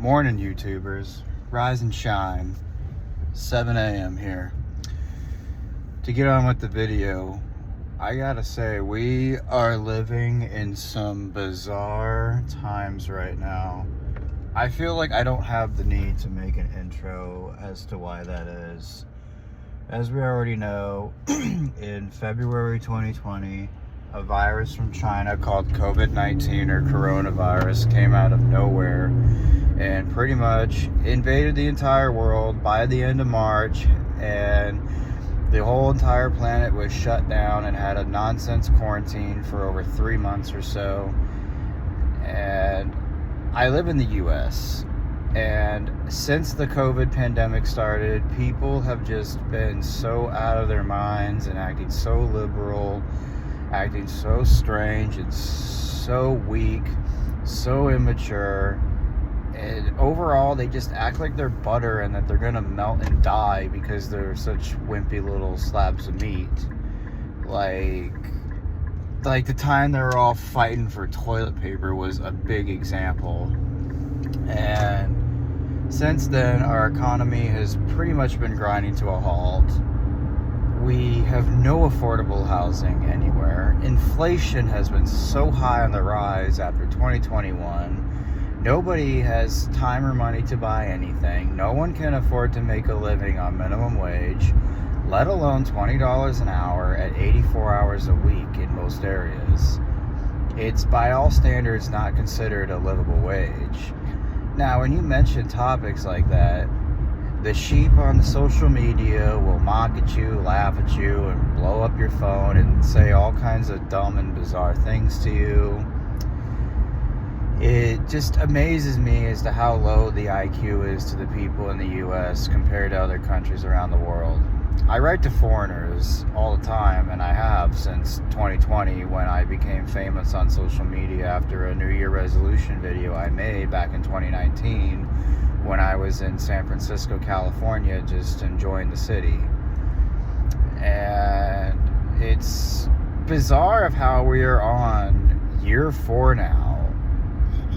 Morning, YouTubers. Rise and shine. 7 a.m. here. To get on with the video, I gotta say, we are living in some bizarre times right now. I feel like I don't have the need to make an intro as to why that is. As we already know, in February 2020, a virus from China called COVID-19 or coronavirus came out of nowhere and pretty much invaded the entire world by the end of March, and the whole entire planet was shut down and had a nonsense quarantine for over 3 months or so. And I live in the US, and since the COVID pandemic started, people have just been so out of their minds and acting so liberal, acting so strange and so weak, so immature. And overall, they just act like they're butter and that they're gonna melt and die because they're such wimpy little slabs of meat. Like the time they were all fighting for toilet paper was a big example. And since then, our economy has pretty much been grinding to a halt. We have no affordable housing anywhere. Inflation has been so high on the rise after 2021. Nobody has time or money to buy anything. No one can afford to make a living on minimum wage, let alone $20 an hour at 84 hours a week in most areas. It's by all standards not considered a livable wage. Now, when you mention topics like that, the sheep on the social media will mock at you, laugh at you, and blow up your phone and say all kinds of dumb and bizarre things to you. It just amazes me as to how low the IQ is to the people in the US compared to other countries around the world. I write to foreigners all the time, and I have since 2020 when I became famous on social media after a New Year resolution video I made back in 2019 when I was in San Francisco, California, just enjoying the city. And it's bizarre of how we are on year 4 now.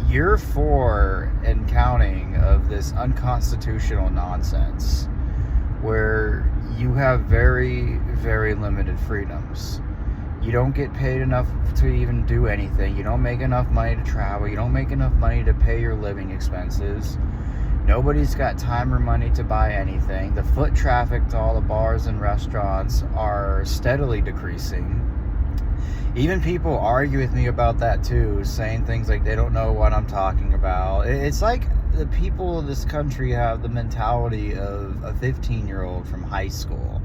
Year 4 and counting of this unconstitutional nonsense where you have very, very limited freedoms. You don't get paid enough to even do anything. You don't make enough money to travel. You don't make enough money to pay your living expenses. Nobody's got time or money to buy anything. The foot traffic to all the bars and restaurants are steadily decreasing. Even people argue with me about that too, saying things like they don't know what I'm talking about. It's like the people of this country have the mentality of a 15-year-old from high school.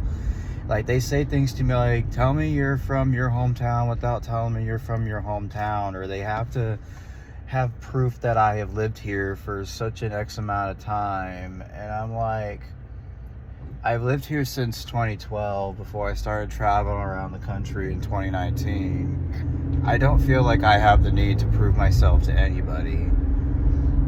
Like, they say things to me like, tell me you're from your hometown without telling me you're from your hometown, or they have to have proof that I have lived here for such an X amount of time. And I'm like, I've lived here since 2012 before I started traveling around the country in 2019. I don't feel like I have the need to prove myself to anybody.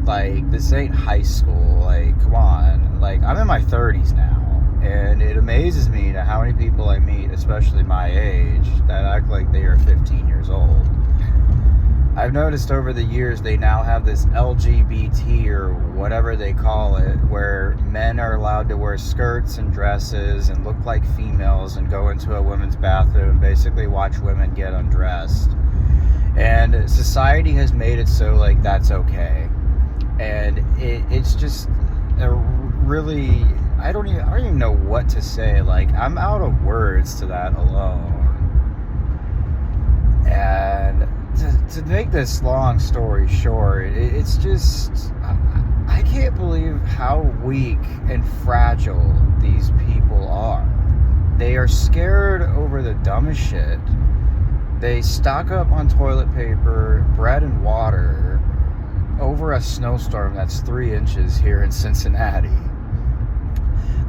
Like, this ain't high school. Like, come on. Like, I'm in my 30s now, and it amazes me to how many people I meet, especially my age, that act like they are 15 years old. I've noticed over the years they now have this LGBT or whatever they call it, where men are allowed to wear skirts and dresses and look like females and go into a women's bathroom and basically watch women get undressed. And society has made it so, like, that's okay. And it's just a really, I don't even know what to say. Like, I'm out of words to that alone. And to make this long story short, it's just, I can't believe how weak and fragile these people are. They are scared over the dumbest shit. They stock up on toilet paper, bread, and water over a snowstorm that's 3 inches here in Cincinnati.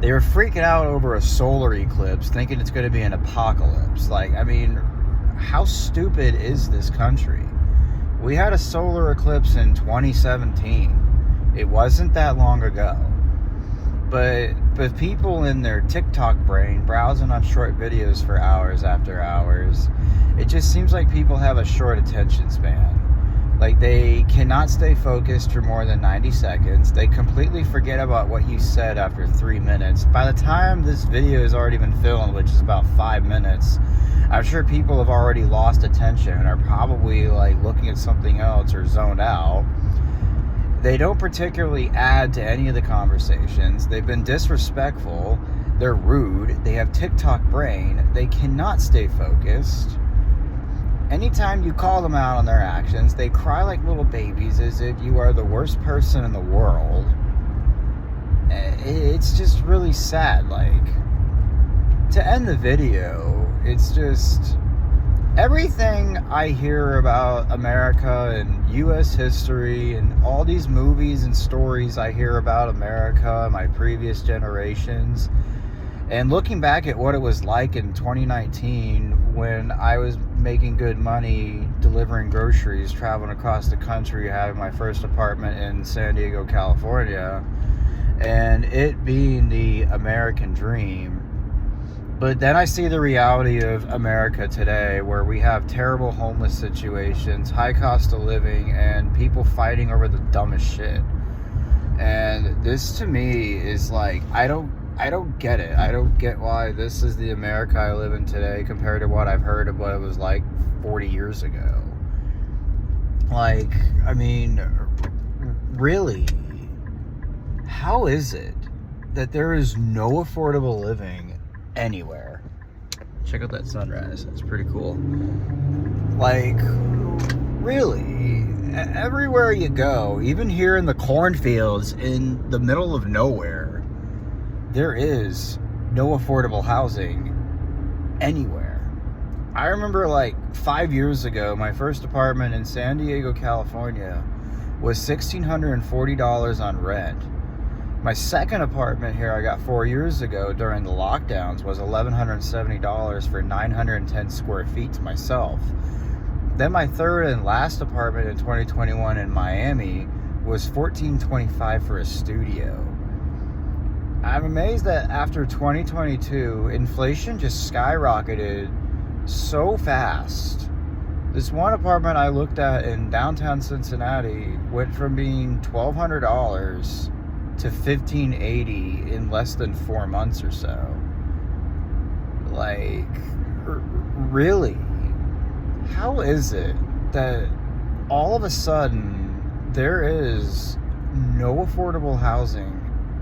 They were freaking out over a solar eclipse, thinking it's going to be an apocalypse. Like, I mean, how stupid is this country? We had a solar eclipse in 2017. It wasn't that long ago. But people in their TikTok brain browsing on short videos for hours after hours, it just seems like people have a short attention span. Like, they cannot stay focused for more than 90 seconds. They completely forget about what you said after 3 minutes. By the time this video has already been filmed, which is about 5 minutes, I'm sure people have already lost attention and are probably like looking at something else or zoned out. They don't particularly add to any of the conversations. They've been disrespectful. They're rude. They have TikTok brain. They cannot stay focused. Anytime you call them out on their actions, they cry like little babies as if you are the worst person in the world. It's just really sad. Like, to end the video, it's just everything I hear about America and U.S. history and all these movies and stories I hear about America and my previous generations. And looking back at what it was like in 2019 when I was making good money delivering groceries, traveling across the country, having my first apartment in San Diego, California, and it being the American dream. But then I see the reality of America today, where we have terrible homeless situations, high cost of living, and people fighting over the dumbest shit. And this to me is like, I don't get it. I don't get why this is the America I live in today compared to what I've heard of what it was like 40 years ago. Like, I mean, really, how is it that there is no affordable living anywhere? Check out that sunrise. It's pretty cool. Like, really, everywhere you go, even here in the cornfields in the middle of nowhere, there is no affordable housing anywhere. I remember like 5 years ago, my first apartment in San Diego, California was $1,640 on rent. My second apartment here I got 4 years ago during the lockdowns was $1,170 for 910 square feet to myself. Then my third and last apartment in 2021 in Miami was $1,425 for a studio. I'm amazed that after 2022, inflation just skyrocketed so fast. This one apartment I looked at in downtown Cincinnati went from being $1,200 to $1,580 in less than 4 months or so. Like, really? How is it that all of a sudden there is no affordable housing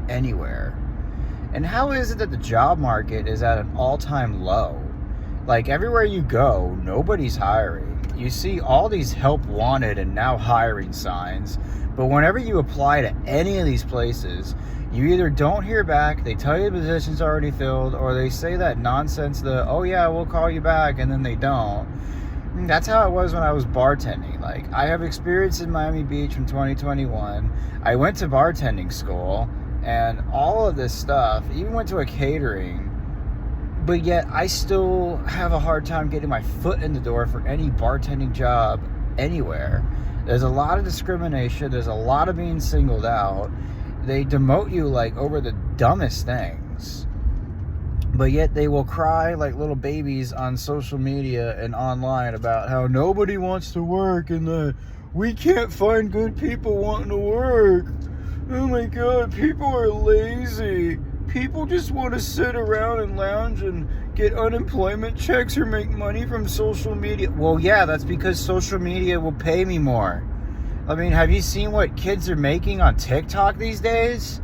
anywhere? And how is it that the job market is at an all-time low? Like, everywhere you go, nobody's hiring. You see all these help wanted and now hiring signs, but whenever you apply to any of these places, you either don't hear back, they tell you the position's already filled, or they say that nonsense, oh yeah, we'll call you back, and then they don't. That's how it was when I was bartending. Like, I have experience in Miami Beach from 2021. I went to bartending school, and all of this stuff, even went to a catering, but yet I still have a hard time getting my foot in the door for any bartending job anywhere. There's a lot of discrimination. There's a lot of being singled out. They demote you like over the dumbest things, but yet they will cry like little babies on social media and online about how nobody wants to work and that we can't find good people wanting to work. Oh my God, people are lazy. People just want to sit around and lounge and get unemployment checks or make money from social media. Well, yeah, that's because social media will pay me more. I mean, have you seen what kids are making on TikTok these days?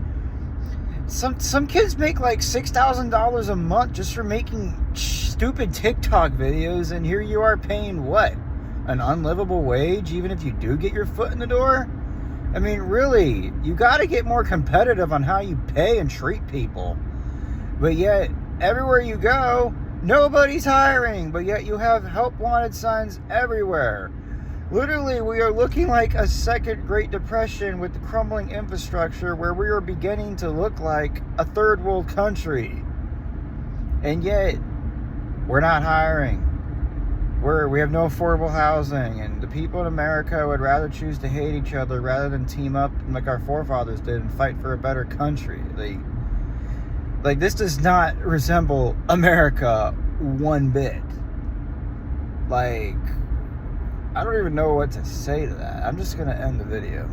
Some kids make like $6,000 a month just for making stupid TikTok videos, and here you are paying what? An unlivable wage, even if you do get your foot in the door? I mean, really, you got to get more competitive on how you pay and treat people. But yet, everywhere you go, nobody's hiring, but yet you have help wanted signs everywhere. Literally, we are looking like a second Great Depression with the crumbling infrastructure, where we are beginning to look like a third world country. And yet, we're not hiring. We have no affordable housing, and the people in America would rather choose to hate each other rather than team up like our forefathers did and fight for a better country. Like this does not resemble America one bit. Like, I don't even know what to say to that. I'm just gonna end the video.